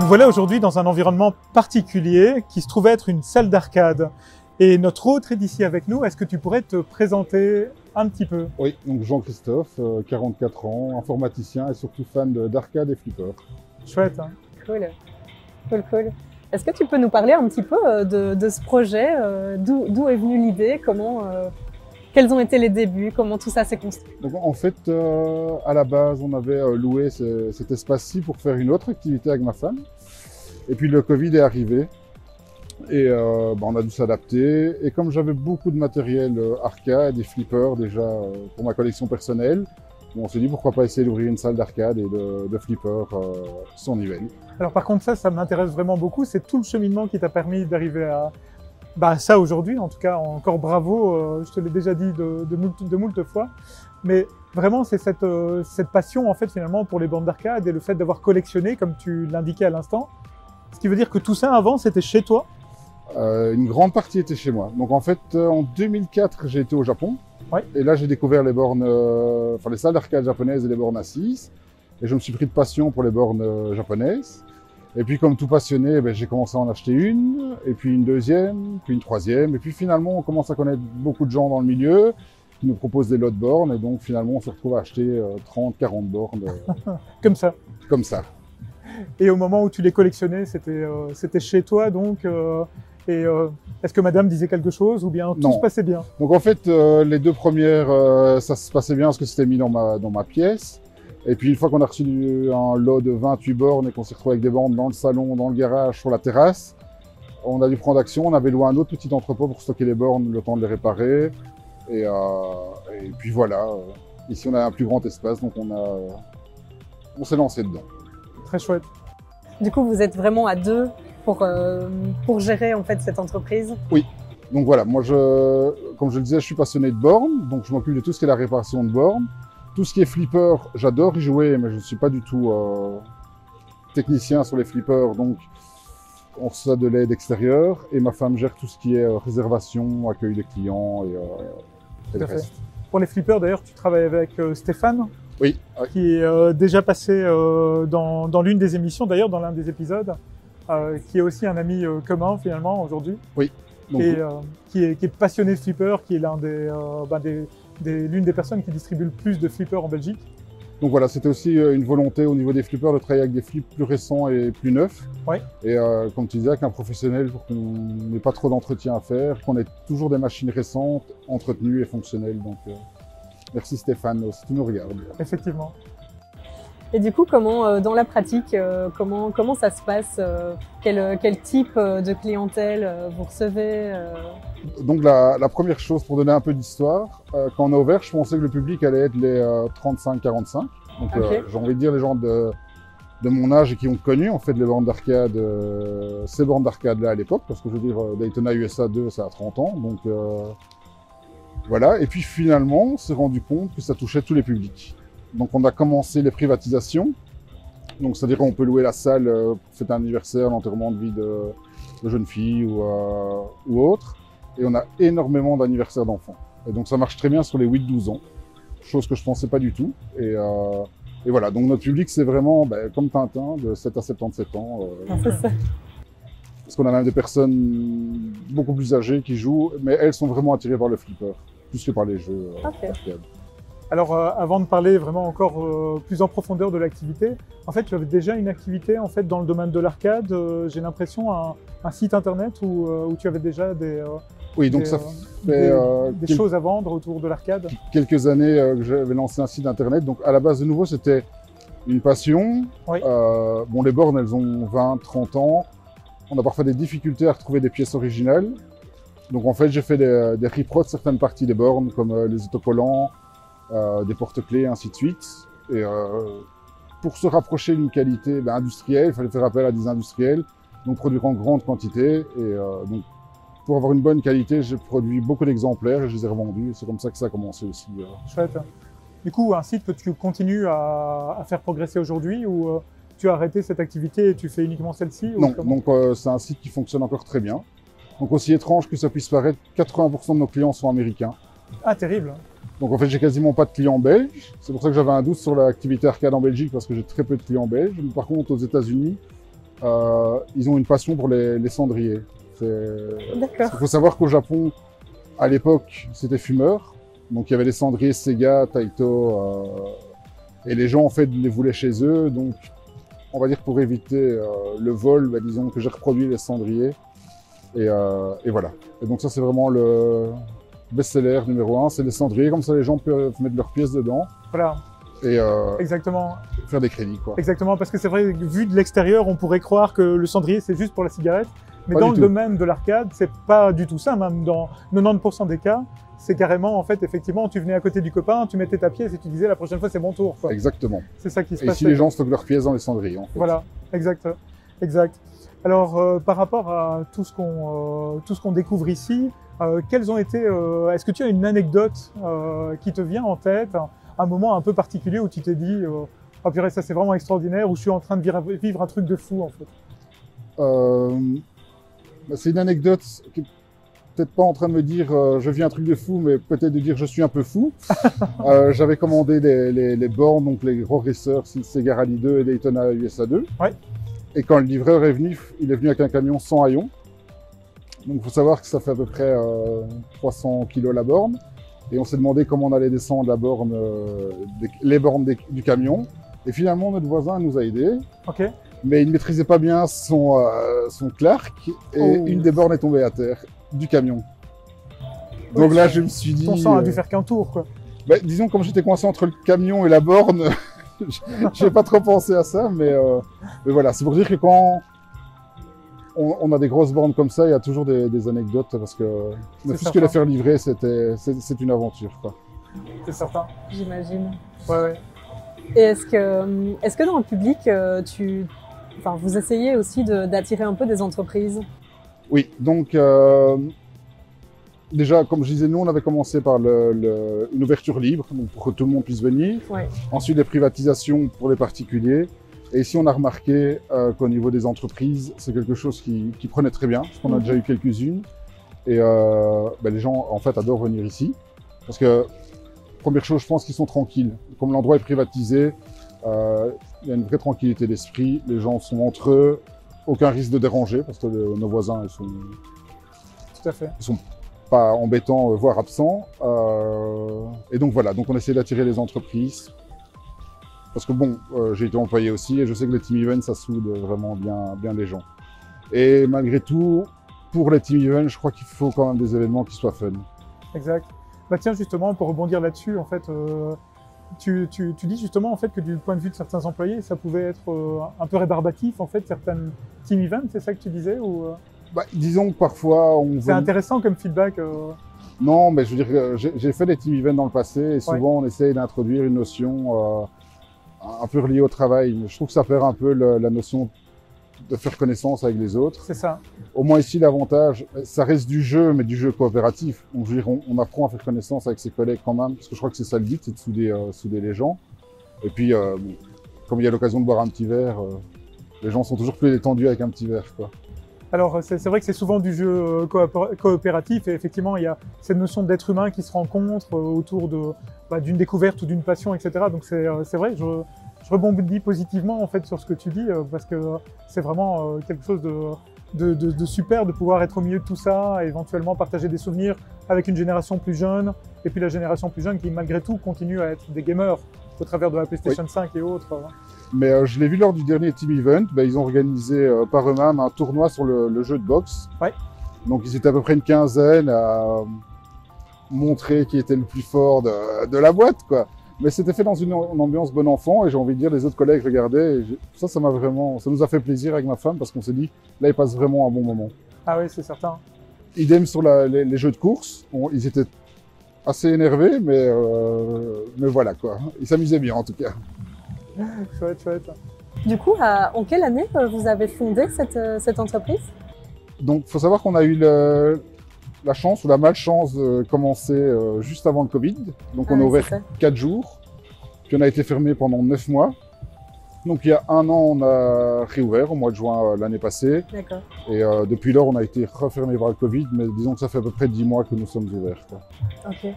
voilà aujourd'hui dans un environnement particulier qui se trouve être une salle d'arcade. Et notre hôte est ici avec nous. Est-ce que tu pourrais te présenter un petit peu? Oui, donc Jean-Christophe, 44 ans, informaticien et surtout fan d'arcade et flipper. Chouette, hein? Cool. Est-ce que tu peux nous parler un petit peu de ce projet? D'où est venue l'idée? Quels ont été les débuts? Comment tout ça s'est construit? Donc en fait, à la base, on avait loué cet espace-ci pour faire une autre activité avec ma femme. Et puis le Covid est arrivé. Et on a dû s'adapter. Et comme j'avais beaucoup de matériel arcade et flipper déjà pour ma collection personnelle, on s'est dit pourquoi pas essayer d'ouvrir une salle d'arcade et de flipper sans niveau. Alors par contre ça m'intéresse vraiment beaucoup. C'est tout le cheminement qui t'a permis d'arriver à ça aujourd'hui. En tout cas, encore bravo. Je te l'ai déjà dit de moult fois. Mais vraiment, c'est cette passion en fait finalement pour les bornes d'arcade et le fait d'avoir collectionné, comme tu l'indiquais à l'instant. Ce qui veut dire que tout ça avant, c'était chez toi? Une grande partie était chez moi. Donc en fait, en 2004, j'ai été au Japon. Ouais. Et là, j'ai découvert les bornes, les salles d'arcade japonaises et les bornes assises. Et je me suis pris de passion pour les bornes japonaises. Et puis, comme tout passionné, j'ai commencé à en acheter une, et puis une deuxième, puis une troisième. Et puis finalement, on commence à connaître beaucoup de gens dans le milieu qui nous proposent des lots de bornes. Et donc finalement, on se retrouve à acheter 30, 40 bornes. Comme ça. Comme ça. Et au moment où tu les collectionnais, c'était chez toi donc. Est-ce que madame disait quelque chose ou bien tout se passait bien? Donc en fait, les deux premières, ça se passait bien parce que c'était mis dans ma pièce. Et puis une fois qu'on a reçu un lot de 28 bornes et qu'on s'est retrouvé avec des bornes dans le salon, dans le garage, sur la terrasse, on a dû prendre action. On avait loué un autre petit entrepôt pour stocker les bornes, le temps de les réparer. Et puis voilà, ici on a un plus grand espace, donc on s'est lancé dedans. Très chouette. Du coup, vous êtes vraiment à deux pour gérer en fait cette entreprise? Oui. Donc voilà, moi comme je le disais, je suis passionné de bornes, donc je m'occupe de tout ce qui est la réparation de bornes. Tout ce qui est flipper, j'adore y jouer, mais je ne suis pas du tout technicien sur les flippers, donc on reçoit de l'aide extérieure. Et ma femme gère tout ce qui est réservation, accueil des clients et le reste. Pour les flippers, d'ailleurs, tu travailles avec Stéphane? Oui. Qui est déjà passé dans l'une des émissions, d'ailleurs dans l'un des épisodes, qui est aussi un ami commun finalement aujourd'hui. Oui. Donc, et qui est passionné de flipper, qui est l'une des personnes qui distribue le plus de flippers en Belgique. Donc voilà, c'était aussi une volonté au niveau des flippers de travailler avec des flips plus récents et plus neufs. Oui. Et comme tu disais, avec un professionnel pour qu'on n'ait pas trop d'entretien à faire, qu'on ait toujours des machines récentes, entretenues et fonctionnelles. Donc merci Stéphane, si tu nous regardes. Effectivement. Et du coup, comment, dans la pratique, comment ça se passe? Quel type de clientèle vous recevez? Donc la première chose, pour donner un peu d'histoire, quand on a ouvert, je pensais que le public allait être les 35-45. Donc j'ai envie de dire les gens de mon âge et qui ont connu en fait les bornes d'arcade, ces bornes d'arcade-là à l'époque, parce que je veux dire, Daytona USA 2, ça a 30 ans. Donc voilà, et puis finalement, on s'est rendu compte que ça touchait tous les publics. Donc on a commencé les privatisations, donc c'est-à-dire qu'on peut louer la salle pour fêter un anniversaire, l'enterrement de vie de jeune fille ou autre, et on a énormément d'anniversaires d'enfants. Et donc ça marche très bien sur les 8-12 ans, chose que je pensais pas du tout. Et voilà, donc notre public c'est vraiment comme Tintin, de 7 à 77 ans. Parce qu'on a même des personnes beaucoup plus âgées qui jouent, mais elles sont vraiment attirées par le flipper, plus que par les jeux arcade. Alors, avant de parler vraiment encore plus en profondeur de l'activité, en fait, tu avais déjà une activité en fait dans le domaine de l'arcade. J'ai l'impression un site internet où tu avais déjà des choses à vendre autour de l'arcade. Quelques années que j'avais lancé un site internet. Donc à la base de nouveau, c'était une passion. Oui. Les bornes, elles ont 20, 30 ans. On a parfois des difficultés à retrouver des pièces originales. Donc en fait, j'ai fait des repros de certaines parties des bornes, comme les autocollants, des porte-clés, ainsi de suite. Et pour se rapprocher d'une qualité industrielle, il fallait faire appel à des industriels, donc produire en grande quantité. Et donc, pour avoir une bonne qualité, j'ai produit beaucoup d'exemplaires et je les ai revendus. C'est comme ça que ça a commencé aussi. Chouette. Du coup, un site que tu continues à faire progresser aujourd'hui ou tu as arrêté cette activité et tu fais uniquement celle-ci? Non, donc c'est un site qui fonctionne encore très bien. Donc aussi étrange que ça puisse paraître, 80% de nos clients sont américains. Ah, terrible. Donc en fait, j'ai quasiment pas de clients belges. C'est pour ça que j'avais un doute sur l'activité arcade en Belgique, parce que j'ai très peu de clients belges. Mais par contre, aux États-Unis, ils ont une passion pour les cendriers. D'accord. Il faut savoir qu'au Japon, à l'époque, c'était fumeur. Donc il y avait les cendriers Sega, Taito, et les gens en fait les voulaient chez eux. Donc on va dire pour éviter le vol, disons que j'ai reproduit les cendriers. Et voilà. Et donc ça c'est vraiment le best-seller numéro 1, c'est les cendriers. Comme ça les gens peuvent mettre leurs pièces dedans. Voilà. Et exactement. faire des crédits, quoi. Exactement, parce que c'est vrai, vu de l'extérieur, on pourrait croire que le cendrier c'est juste pour la cigarette, mais Pas dans du le tout. domaine de l'arcade, c'est pas du tout ça. Même dans 90% des cas, c'est carrément, en fait, effectivement, tu venais à côté du copain, tu mettais ta pièce et tu disais la prochaine fois c'est mon tour, quoi. Exactement. C'est ça qui se Et passe. ici les gens stockent leurs pièces dans les cendriers, en fait. Voilà, exact. Alors, par rapport à tout ce qu'on découvre ici, quelles ont été, est-ce que tu as une anecdote qui te vient en tête, un moment un peu particulier où tu t'es dit, oh purée, ça c'est vraiment extraordinaire, où je suis en train de vivre un truc de fou, en fait. C'est une anecdote qui est peut-être pas en train de me dire je vis un truc de fou, mais peut-être de dire je suis un peu fou. J'avais commandé les bornes, donc les gros racers, Sega Rally 2 et Daytona USA 2. Ouais. Et quand le livreur est venu, il est venu avec un camion sans haillons. Donc il faut savoir que ça fait à peu près 300 kg la borne. Et on s'est demandé comment on allait descendre la borne, les bornes du camion. Et finalement, notre voisin nous a aidés. Ok. Mais il ne maîtrisait pas bien son Clark. Et une des bornes est tombée à terre du camion. Donc là, je me suis dit... Ton sang a dû faire qu'un tour, quoi. Disons, comme j'étais coincé entre le camion et la borne, je n'ai pas trop pensé à ça. Mais voilà, c'est pour dire que quand on a des grosses bornes comme ça, il y a toujours des anecdotes. Parce que ne fût-ce que les faire livrer, c'est une aventure, quoi. C'est certain. J'imagine. Ouais. Et est-ce que dans le public, vous essayez aussi d'attirer un peu des entreprises? Oui, donc déjà, comme je disais, nous on avait commencé par une ouverture libre, donc pour que tout le monde puisse venir. Ouais. Ensuite, les privatisations pour les particuliers. Et ici, on a remarqué qu'au niveau des entreprises, c'est quelque chose qui prenait très bien, parce qu'on a déjà eu quelques-unes. Et les gens, en fait, adorent venir ici. Parce que, première chose, je pense qu'ils sont tranquilles. Comme l'endroit est privatisé, il y a une vraie tranquillité d'esprit. Les gens sont entre eux, aucun risque de déranger, parce que nos voisins, Tout à fait. ils sont pas embêtants, voire absents. Et donc voilà, donc on essaie d'attirer les entreprises. Parce que bon, j'ai été employé aussi et je sais que les team events, ça soude vraiment bien les gens. Et malgré tout, pour les team events, je crois qu'il faut quand même des événements qui soient fun. Exact. Tiens, justement, pour rebondir là-dessus, en fait, tu dis justement en fait que du point de vue de certains employés, ça pouvait être un peu rébarbatif, en fait, certaines team events, c'est ça que tu disais ou disons que parfois c'est intéressant comme feedback. Non, mais je veux dire, j'ai fait des team events dans le passé et souvent on essaye d'introduire une notion un peu reliée au travail. Je trouve que ça perd un peu la notion de faire connaissance avec les autres. C'est ça. Au moins ici, l'avantage, ça reste du jeu, mais du jeu coopératif. Donc, je veux dire, on apprend à faire connaissance avec ses collègues quand même, parce que je crois que c'est ça le but, c'est de souder les gens. Et puis, comme il y a l'occasion de boire un petit verre, les gens sont toujours plus détendus avec un petit verre, quoi. Alors, c'est vrai que c'est souvent du jeu coopératif et effectivement, il y a cette notion d'être humain qui se rencontre autour d'une découverte ou d'une passion, etc. Donc, c'est vrai, je rebondis positivement en fait sur ce que tu dis parce que c'est vraiment quelque chose de super de pouvoir être au milieu de tout ça, et éventuellement partager des souvenirs avec une génération plus jeune et puis la génération plus jeune qui malgré tout continue à être des gamers au travers de la PlayStation 5 et autres. Mais je l'ai vu lors du dernier Team Event, ils ont organisé par eux-mêmes un tournoi sur le jeu de boxe. Ouais. Donc ils étaient à peu près une quinzaine à montrer qui était le plus fort de la boîte, quoi. Mais c'était fait dans une ambiance bon enfant et j'ai envie de dire, les autres collègues regardaient et ça nous a fait plaisir avec ma femme parce qu'on s'est dit, là ils passent vraiment un bon moment. Ah oui, c'est certain. Idem sur les jeux de course, ils étaient assez énervés mais voilà quoi, ils s'amusaient bien en tout cas. Chouette. Du coup, en quelle année vous avez fondé cette entreprise? Donc il faut savoir qu'on a eu la chance ou la malchance de commencer juste avant le Covid. Donc on a ouvert 4 jours, puis on a été fermé pendant 9 mois. Donc il y a un an, on a réouvert au mois de juin l'année passée. D'accord. Et depuis lors, on a été refermé par le Covid, mais disons que ça fait à peu près 10 mois que nous sommes ouverts, quoi. Ok.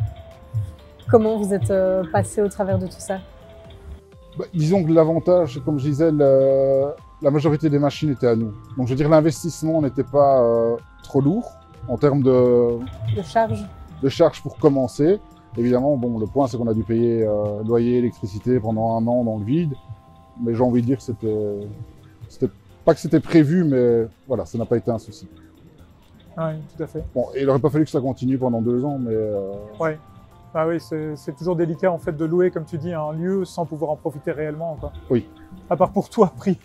Comment vous êtes passé au travers de tout ça? Disons que l'avantage, comme je disais, la majorité des machines étaient à nous. Donc je veux dire, l'investissement n'était pas trop lourd en termes de charge pour commencer. Évidemment, bon, le point c'est qu'on a dû payer loyer, électricité pendant 1 an dans le vide. Mais j'ai envie de dire que c'était pas que c'était prévu, mais voilà, ça n'a pas été un souci. Oui, tout à fait. Bon, il n'aurait pas fallu que ça continue pendant 2 ans, mais... Ouais. Ah oui, c'est toujours délicat en fait de louer, comme tu dis, un lieu sans pouvoir en profiter réellement, quoi. Oui. À part pour toi, pris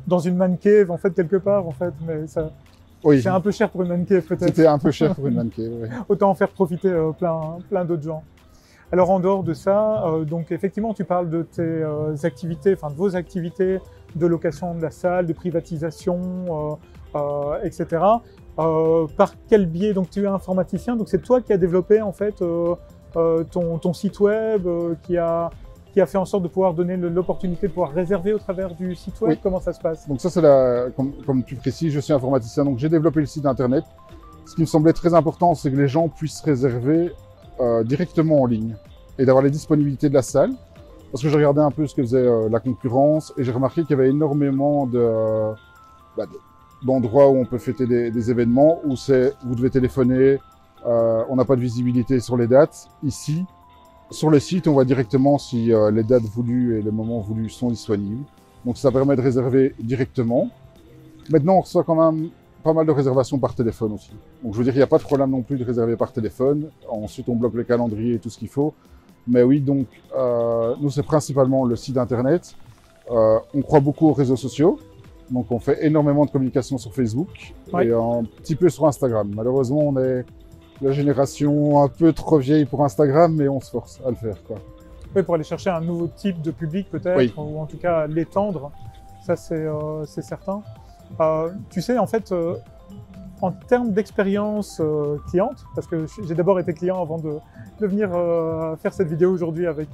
dans une man cave, en fait, quelque part, en fait, mais ça... Oui. C'est un peu cher pour une man cave, peut-être. C'était un peu cher pour une man cave, oui. Autant en faire profiter plein d'autres gens. Alors, en dehors de ça, donc effectivement, tu parles de tes activités, enfin de vos activités de location de la salle, de privatisation, etc. Par quel biais? Donc tu es informaticien, donc c'est toi qui as développé en fait ton site web, qui a fait en sorte de pouvoir donner l'opportunité de pouvoir réserver au travers du site web. Oui. Comment ça se passe? Donc ça c'est comme tu précises, je suis informaticien, donc j'ai développé le site internet. Ce qui me semblait très important, c'est que les gens puissent réserver directement en ligne et d'avoir les disponibilités de la salle. Parce que je regardais un peu ce que faisait la concurrence et j'ai remarqué qu'il y avait énormément d'endroits où on peut fêter des événements, où vous devez téléphoner, on n'a pas de visibilité sur les dates. Ici, sur le site, on voit directement si les dates voulues et les moments voulus sont disponibles. Donc ça permet de réserver directement. Maintenant, on reçoit quand même pas mal de réservations par téléphone aussi. Donc je veux dire, il n'y a pas de problème non plus de réserver par téléphone. Ensuite, on bloque le calendrier et tout ce qu'il faut. Mais oui, donc nous, c'est principalement le site internet. On croit beaucoup aux réseaux sociaux. Donc on fait énormément de communication sur Facebook et un petit peu sur Instagram. Malheureusement, on est la génération un peu trop vieille pour Instagram, mais on se force à le faire, quoi. Oui, pour aller chercher un nouveau type de public peut-être, ou en tout cas l'étendre, ça c'est certain. Tu sais, en fait, en termes d'expérience cliente, parce que j'ai d'abord été client avant de venir faire cette vidéo aujourd'hui avec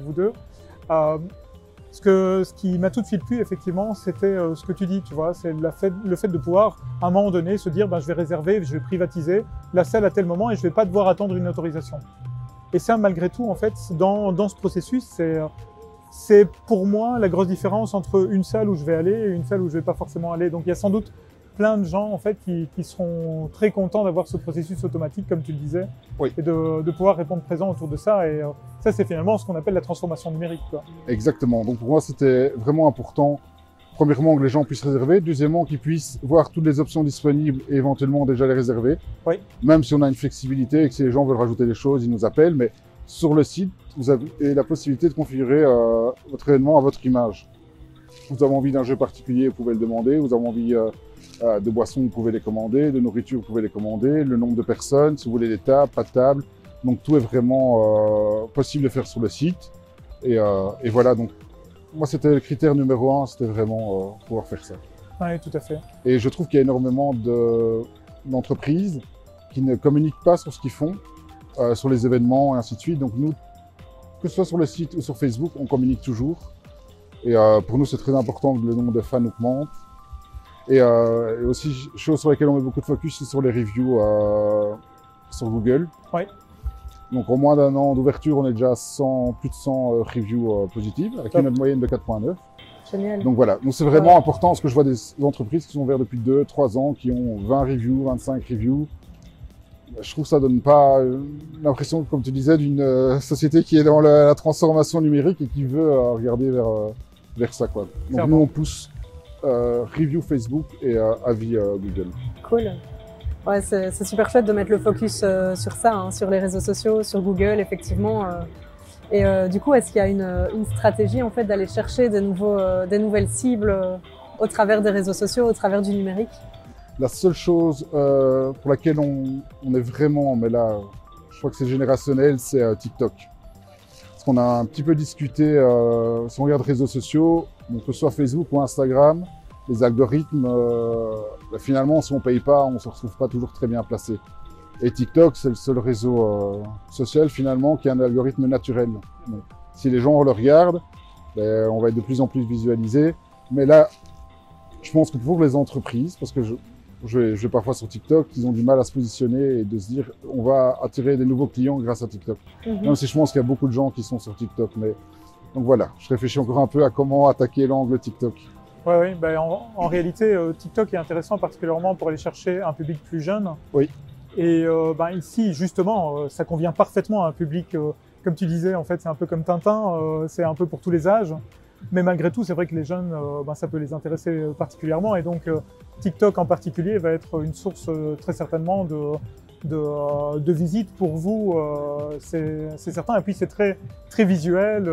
vous deux, ce qui m'a tout de suite plu, effectivement, c'était ce que tu dis, tu vois, c'est le fait de pouvoir, à un moment donné, se dire, ben, je vais réserver, je vais privatiser la salle à tel moment et je vais pas devoir attendre une autorisation. Et ça, malgré tout, en fait, dans ce processus, c'est pour moi la grosse différence entre une salle où je vais aller et une salle où je vais pas forcément aller. Donc, il y a sans doute plein de gens, en fait, qui seront très contents d'avoir ce processus automatique, comme tu le disais, et de pouvoir répondre présent autour de ça. Et ça, c'est finalement ce qu'on appelle la transformation numérique, quoi. Exactement. Donc, pour moi, c'était vraiment important, premièrement, que les gens puissent réserver. Deuxièmement, qu'ils puissent voir toutes les options disponibles et éventuellement déjà les réserver. Oui. Même si on a une flexibilité et que si les gens veulent rajouter des choses, ils nous appellent. Mais sur le site, vous avez la possibilité de configurer votre événement à votre image. Vous avez envie d'un jeu particulier, vous pouvez le demander. Vous avez envie de boissons, vous pouvez les commander. De nourriture, vous pouvez les commander. Le nombre de personnes, si vous voulez des tables, pas de tables. Donc tout est vraiment possible de faire sur le site. Et voilà, donc moi c'était le critère numéro 1, c'était vraiment pouvoir faire ça. Oui, tout à fait. Et je trouve qu'il y a énormément d'entreprises qui ne communiquent pas sur ce qu'ils font, sur les événements et ainsi de suite. Donc nous, que ce soit sur le site ou sur Facebook, on communique toujours. Et pour nous, c'est très important que le nombre de fans augmente. Et aussi, chose sur laquelle on met beaucoup de focus, c'est sur les reviews sur Google. Oui. Donc en moins d'1 an d'ouverture, on est déjà à plus de 100 reviews positives, avec une note moyenne de 4.9. Génial. Donc voilà, donc c'est vraiment important, parce que je vois des entreprises qui sont ouvertes depuis 2-3 ans, qui ont 20 reviews, 25 reviews. Je trouve que ça donne pas l'impression, comme tu disais, d'une société qui est dans la transformation numérique et qui veut regarder vers ça, quoi. Donc clairement, nous on pousse review Facebook et avis Google. Cool. Ouais, c'est super chouette de mettre le focus sur ça, hein, sur les réseaux sociaux, sur Google, effectivement. Et du coup, est-ce qu'il y a une stratégie en fait d'aller chercher des nouvelles cibles au travers des réseaux sociaux, au travers du numérique? La seule chose pour laquelle on est vraiment, mais là, je crois que c'est générationnel, c'est TikTok. Parce qu'on a un petit peu discuté, si on regarde réseaux sociaux, donc que ce soit Facebook ou Instagram, les algorithmes, finalement, si on ne paye pas, on ne se retrouve pas toujours très bien placé. Et TikTok, c'est le seul réseau social, finalement, qui a un algorithme naturel. Donc, si les gens le regardent, ben, on va être de plus en plus visualisé. Mais là, je pense que pour les entreprises, parce que je vais parfois sur TikTok, ils ont du mal à se positionner et de se dire on va attirer des nouveaux clients grâce à TikTok. Même si je pense qu'il y a beaucoup de gens qui sont sur TikTok. Mais donc voilà, je réfléchis encore un peu à comment attaquer l'angle TikTok. Ouais, oui, ben en réalité, TikTok est intéressant particulièrement pour aller chercher un public plus jeune. Oui. Et ben ici, justement, ça convient parfaitement à un public, comme tu disais, en fait, c'est un peu comme Tintin, c'est un peu pour tous les âges. Mais malgré tout, c'est vrai que les jeunes, ben, ça peut les intéresser particulièrement. Et donc, TikTok en particulier va être une source très certainement de visites pour vous, c'est certain. Et puis, c'est très, très visuel,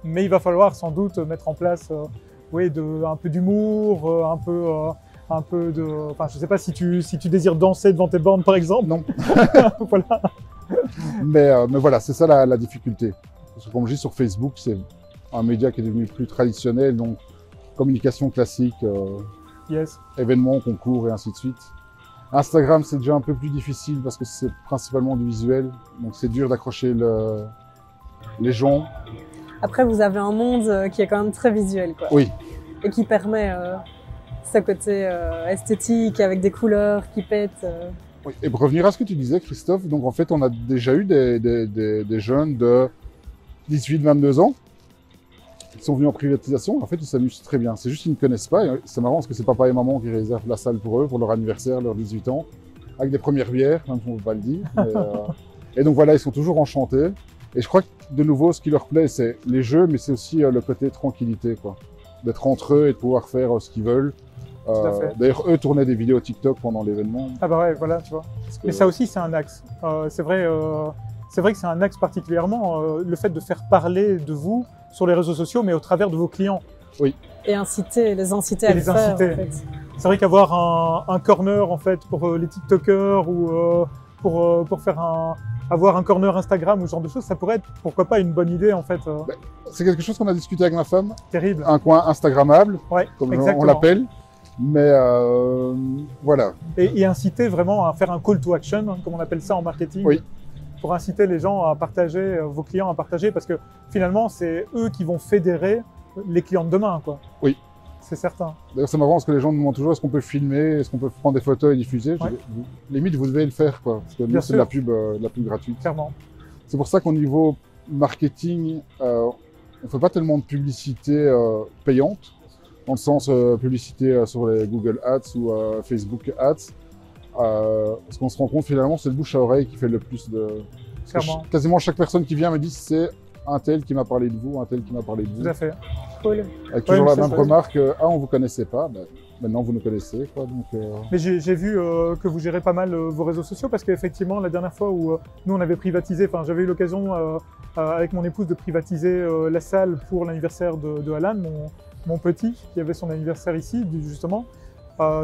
mais il va falloir sans doute mettre en place oui, un peu d'humour, un peu de... Enfin, je sais pas si tu désires danser devant tes bornes, par exemple. Non. Voilà. Mais voilà, c'est ça la difficulté. Parce que comme je dis, sur Facebook, c'est un média qui est devenu plus traditionnel, donc communication classique, Yes. événements, concours et ainsi de suite. Instagram, c'est déjà un peu plus difficile parce que c'est principalement du visuel, donc c'est dur d'accrocher les gens. Après, vous avez un monde qui est quand même très visuel, quoi. Oui. Et qui permet ce côté esthétique, avec des couleurs qui pètent. Oui. Et pour revenir à ce que tu disais, Christophe, donc en fait, on a déjà eu des jeunes de 18-22 ans qui sont venus en privatisation. En fait, ils s'amusent très bien. C'est juste qu'ils ne connaissent pas. C'est marrant parce que c'est papa et maman qui réservent la salle pour eux, pour leur anniversaire, leurs 18 ans, avec des premières bières, même si on ne peut pas le dire. Et donc voilà, ils sont toujours enchantés. Et je crois que, de nouveau, ce qui leur plaît, c'est les jeux, mais c'est aussi le côté tranquillité, quoi. D'être entre eux et de pouvoir faire ce qu'ils veulent. D'ailleurs, eux tournaient des vidéos TikTok pendant l'événement. Ah bah ouais, voilà, tu vois. Mais ça aussi, c'est un axe. C'est vrai que c'est un axe particulièrement, le fait de faire parler de vous sur les réseaux sociaux, mais au travers de vos clients. Oui. Et les inciter à le faire, en fait. C'est vrai qu'avoir un corner, en fait, pour les TikTokers ou pour faire avoir un corner Instagram ou ce genre de choses, ça pourrait être, pourquoi pas, une bonne idée, en fait. C'est quelque chose qu'on a discuté avec ma femme. Terrible. Un coin Instagrammable, ouais, comme exactement. on l'appelle. Mais voilà. Et inciter vraiment à faire un call to action, hein, comme on appelle ça en marketing. Oui. Pour inciter les gens à partager, vos clients à partager, parce que finalement, c'est eux qui vont fédérer les clients de demain, quoi. Oui. C'est certain. D'ailleurs, c'est marrant parce que les gens nous demandent toujours est-ce qu'on peut filmer, est-ce qu'on peut prendre des photos et diffuser. Ouais. Limite, vous devez le faire, quoi. Parce que nous, c'est de la pub gratuite. Clairement. C'est pour ça qu'au niveau marketing, on ne fait pas tellement de publicité payante, dans le sens publicité sur les Google Ads ou Facebook Ads. Parce qu'on se rend compte finalement, c'est le bouche à oreille qui fait le plus de... Quasiment chaque personne qui vient me dit c'est un tel qui m'a parlé de vous, un tel qui m'a parlé de vous. Tout à fait. Cool. Avec toujours la même remarque, on vous connaissait pas, ben, maintenant vous nous connaissez, quoi. Donc, Mais j'ai vu que vous gérez pas mal vos réseaux sociaux parce qu'effectivement la dernière fois où nous on avait privatisé, enfin j'avais eu l'occasion avec mon épouse de privatiser la salle pour l'anniversaire de Alan, mon petit qui avait son anniversaire ici justement.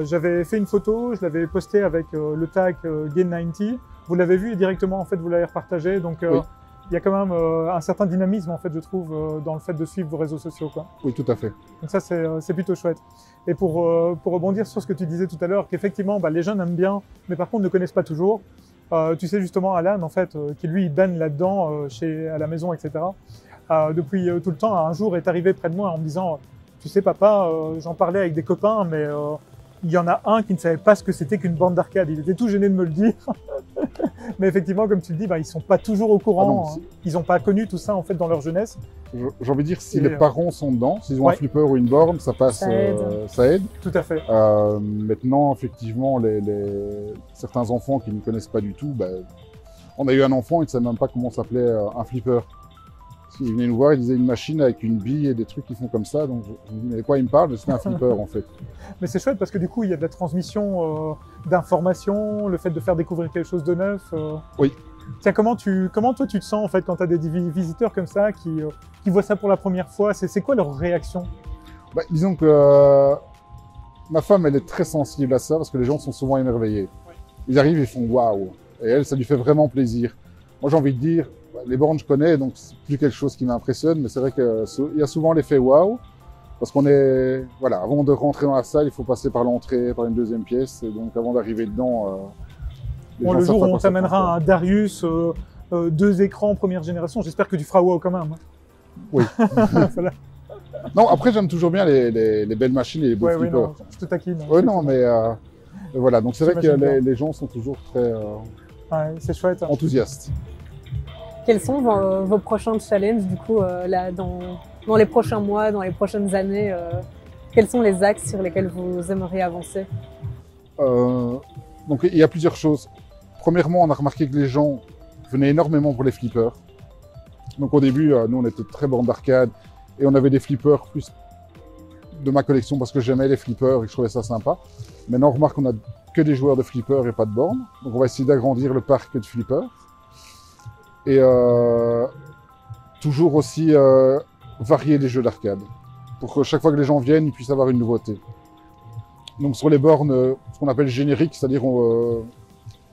J'avais fait une photo, je l'avais postée avec le tag Gain90. Vous l'avez vu et directement en fait vous l'avez repartagé, donc oui. Il y a quand même un certain dynamisme en fait je trouve dans le fait de suivre vos réseaux sociaux, quoi. Oui, tout à fait. Donc ça c'est plutôt chouette. Et pour rebondir sur ce que tu disais tout à l'heure, qu'effectivement les jeunes aiment bien, mais par contre ne connaissent pas toujours. Tu sais justement Alan en fait qui lui il baigne là-dedans à la maison, etc. Depuis tout le temps, un jour est arrivé près de moi en me disant tu sais papa, j'en parlais avec des copains, mais il y en a un qui ne savait pas ce que c'était qu'une bande d'arcade. Il était tout gêné de me le dire. Mais effectivement, comme tu le dis, ils sont pas toujours au courant. Ah non, ils n'ont pas connu tout ça en fait dans leur jeunesse. J'ai envie de dire, si les parents sont dedans, s'ils ont un flipper ou une borne, ça passe, ça aide. Tout à fait. Maintenant, effectivement, certains enfants qui ne connaissent pas du tout, on a eu un enfant, il ne savait même pas comment s'appelait un flipper. Il venait nous voir, il disait une machine avec une bille et des trucs qui font comme ça. Donc je me dis, mais de quoi il me parle? Mais c'était un flipper en fait. Mais c'est chouette parce que du coup, il y a de la transmission d'informations, le fait de faire découvrir quelque chose de neuf. Oui. Tiens, comment toi tu te sens en fait quand tu as des visiteurs comme ça qui voient ça pour la première fois? C'est quoi leur réaction? Disons que ma femme, elle est très sensible à ça parce que les gens sont souvent émerveillés. Oui. Ils arrivent, ils font waouh. Et elle, ça lui fait vraiment plaisir. Moi, j'ai envie de dire, les bornes, je connais, donc c'est plus quelque chose qui m'impressionne, mais c'est vrai qu'il y a souvent l'effet waouh, parce qu'on est, voilà, avant de rentrer dans la salle, il faut passer par l'entrée, par une deuxième pièce, et donc avant d'arriver dedans, bon, le jour où on t'amènera un Darius, 2 écrans première génération, j'espère que tu feras waouh quand même. Oui. Voilà. Non, après j'aime toujours bien les belles machines et les beaux flippers. Oui, non, je te taquine. Oui, non, mais voilà, donc c'est vrai que les gens sont toujours très c'est chouette. Enthousiastes. Quels sont vos prochains challenges, du coup, là, dans les prochains mois, dans les prochaines années Quels sont les axes sur lesquels vous aimeriez avancer? Donc il y a plusieurs choses. Premièrement, on a remarqué que les gens venaient énormément pour les flippers. Donc au début, nous on était très bornes d'arcade et on avait des flippers plus de ma collection parce que j'aimais les flippers et que je trouvais ça sympa. Maintenant on remarque qu'on a que des joueurs de flippers et pas de bornes. Donc on va essayer d'agrandir le parc de flippers. Et toujours aussi varier les jeux d'arcade. Pour que chaque fois que les gens viennent, ils puissent avoir une nouveauté. Donc sur les bornes, ce qu'on appelle génériques, c'est-à-dire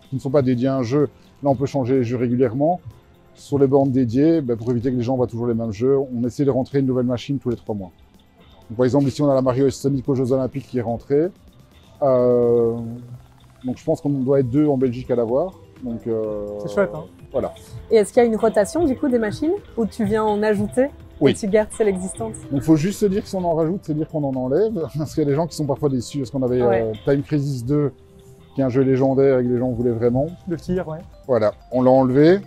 qui ne sont pas dédiées à un jeu, là on peut changer les jeux régulièrement. Sur les bornes dédiées, pour éviter que les gens voient toujours les mêmes jeux, on essaie de rentrer une nouvelle machine tous les 3 mois. Donc, par exemple, ici on a la Mario et Sonic aux Jeux Olympiques qui est rentrée. Donc je pense qu'on doit être 2 en Belgique à l'avoir. C'est chouette, hein. Voilà. Et est-ce qu'il y a une rotation du coup des machines ou tu viens en ajouter? Oui. Et tu gardes celle existante? Donc il faut juste se dire que si on en rajoute, c'est dire qu'on en enlève. Parce qu'il y a des gens qui sont parfois déçus. Parce qu'on avait Time Crisis 2, qui est un jeu légendaire et que les gens voulaient vraiment. Le tir, ouais. Voilà, on l'a enlevé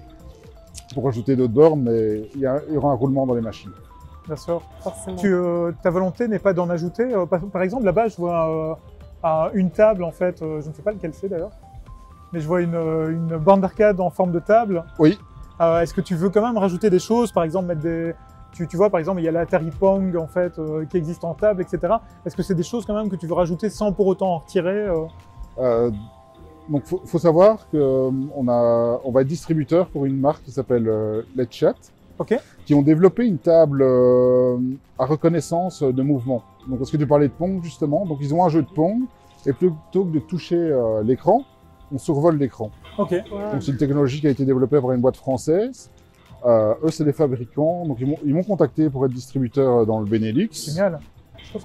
pour ajouter d'autres bornes, mais il y aura un roulement dans les machines. Bien sûr. Forcément. Ta volonté n'est pas d'en ajouter. Par exemple, là-bas, je vois une table, en fait, je ne sais pas lequel c'est d'ailleurs, mais je vois une borne d'arcade en forme de table. Oui. Est-ce que tu veux quand même rajouter des choses, par exemple mettre des... Tu vois, par exemple, il y a l'Atari Pong, en fait, qui existe en table, etc. Est-ce que c'est des choses quand même que tu veux rajouter sans pour autant en retirer Donc faut savoir qu'on va être distributeur pour une marque qui s'appelle Let's Chat, qui ont développé une table à reconnaissance de mouvement. Donc parce que tu parlais de Pong justement, donc ils ont un jeu de Pong et plutôt que de toucher l'écran, on survole l'écran. Donc c'est une technologie qui a été développée par une boîte française. Eux c'est des fabricants, donc ils m'ont contacté pour être distributeur dans le Benelux. Génial.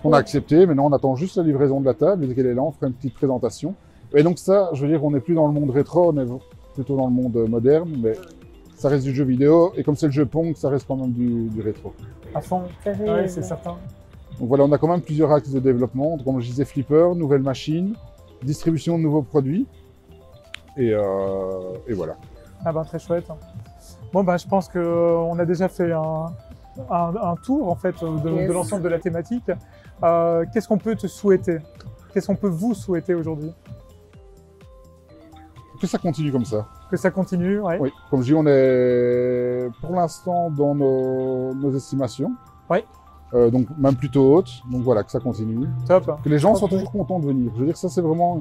On a accepté, maintenant on attend juste la livraison de la table et dès qu'elle est là on fera une petite présentation. Et donc ça, je veux dire, on n'est plus dans le monde rétro, on est plutôt dans le monde moderne, mais ça reste du jeu vidéo, et comme c'est le jeu Pong, ça reste quand même du rétro. À fond, ouais, c'est certain. Donc voilà, on a quand même plusieurs axes de développement, comme je disais, flipper, nouvelles machines, distribution de nouveaux produits, et voilà. Ah ben très chouette. Bon je pense qu'on a déjà fait un tour en fait de l'ensemble de la thématique. Qu'est-ce qu'on peut te souhaiter? Qu'est-ce qu'on peut vous souhaiter aujourd'hui? Que ça continue comme ça. Que ça continue, ouais. Oui, comme je dis, on est pour l'instant dans nos estimations. Oui. Donc même plutôt hautes. Donc voilà, que ça continue. Top. Que les gens soient toujours contents de venir. Je veux dire, ça c'est vraiment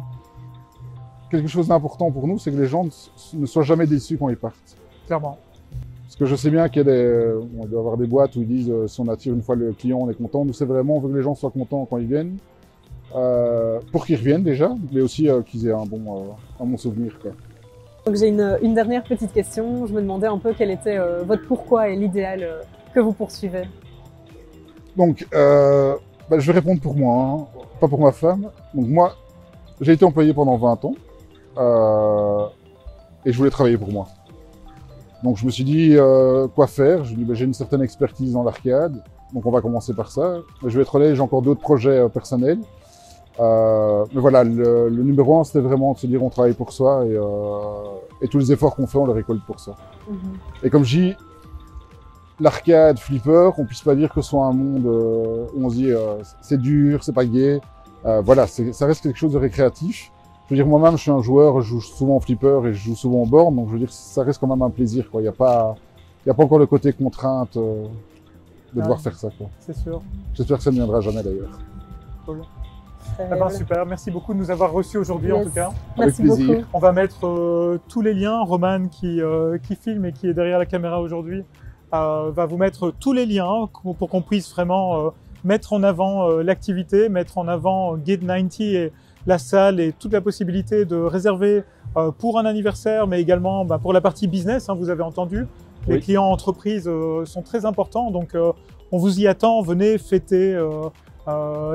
quelque chose d'important pour nous, c'est que les gens ne soient jamais déçus quand ils partent. Clairement. Parce que je sais bien qu'il y a on doit avoir des boîtes où ils disent si on attire une fois le client, on est content. Nous c'est vraiment, on veut que les gens soient contents quand ils viennent. Pour qu'ils reviennent déjà, mais aussi qu'ils aient un bon souvenir, quoi. Donc j'ai une dernière petite question. Je me demandais un peu quel était votre pourquoi et l'idéal que vous poursuivez. Donc, je vais répondre pour moi, hein, pas pour ma femme. Donc moi, j'ai été employé pendant 20 ans et je voulais travailler pour moi. Donc je me suis dit quoi faire. Je me dis j'ai une certaine expertise dans l'arcade, donc on va commencer par ça. Je vais être honnête, j'ai encore d'autres projets personnels. Mais voilà, le numéro 1, c'était vraiment de se dire on travaille pour soi et tous les efforts qu'on fait, on les récolte pour ça. Et comme je dis, l'arcade, flipper, on puisse pas dire que ce soit un monde où on se dit c'est dur, c'est pas gai. Voilà, ça reste quelque chose de récréatif. Je veux dire, moi-même, je suis un joueur, je joue souvent en flipper et je joue souvent en borne, donc je veux dire, ça reste quand même un plaisir, quoi. Il y a pas encore le côté contrainte de devoir faire ça, quoi. C'est sûr. J'espère que ça ne viendra jamais d'ailleurs. Cool. Super, merci beaucoup de nous avoir reçus aujourd'hui en tout cas. Merci Avec plaisir. beaucoup. On va mettre tous les liens. Roman qui filme et qui est derrière la caméra aujourd'hui va vous mettre tous les liens pour qu'on puisse vraiment mettre en avant l'activité, mettre en avant Gate 90 et la salle et toute la possibilité de réserver pour un anniversaire, mais également pour la partie business, hein, vous avez entendu. Les clients entreprises sont très importants, donc on vous y attend. Venez fêter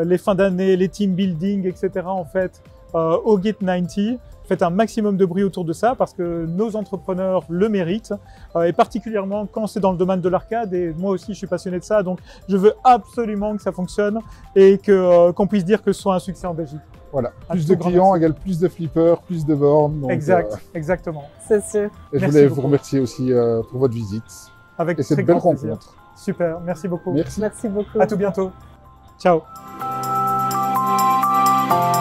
les fins d'année, les team building, etc. en fait, au Gate 90. Faites un maximum de bruit autour de ça parce que nos entrepreneurs le méritent et particulièrement quand c'est dans le domaine de l'arcade et moi aussi je suis passionné de ça, donc je veux absolument que ça fonctionne et qu'on puisse dire que ce soit un succès en Belgique. Voilà, plus de clients égale plus de flippers, plus de bornes. Donc, exactement. C'est sûr. Et je voulais vous remercier aussi pour votre visite avec et cette belle rencontre. Super, merci beaucoup. Merci. Merci beaucoup. À tout bientôt. Ciao. Merci.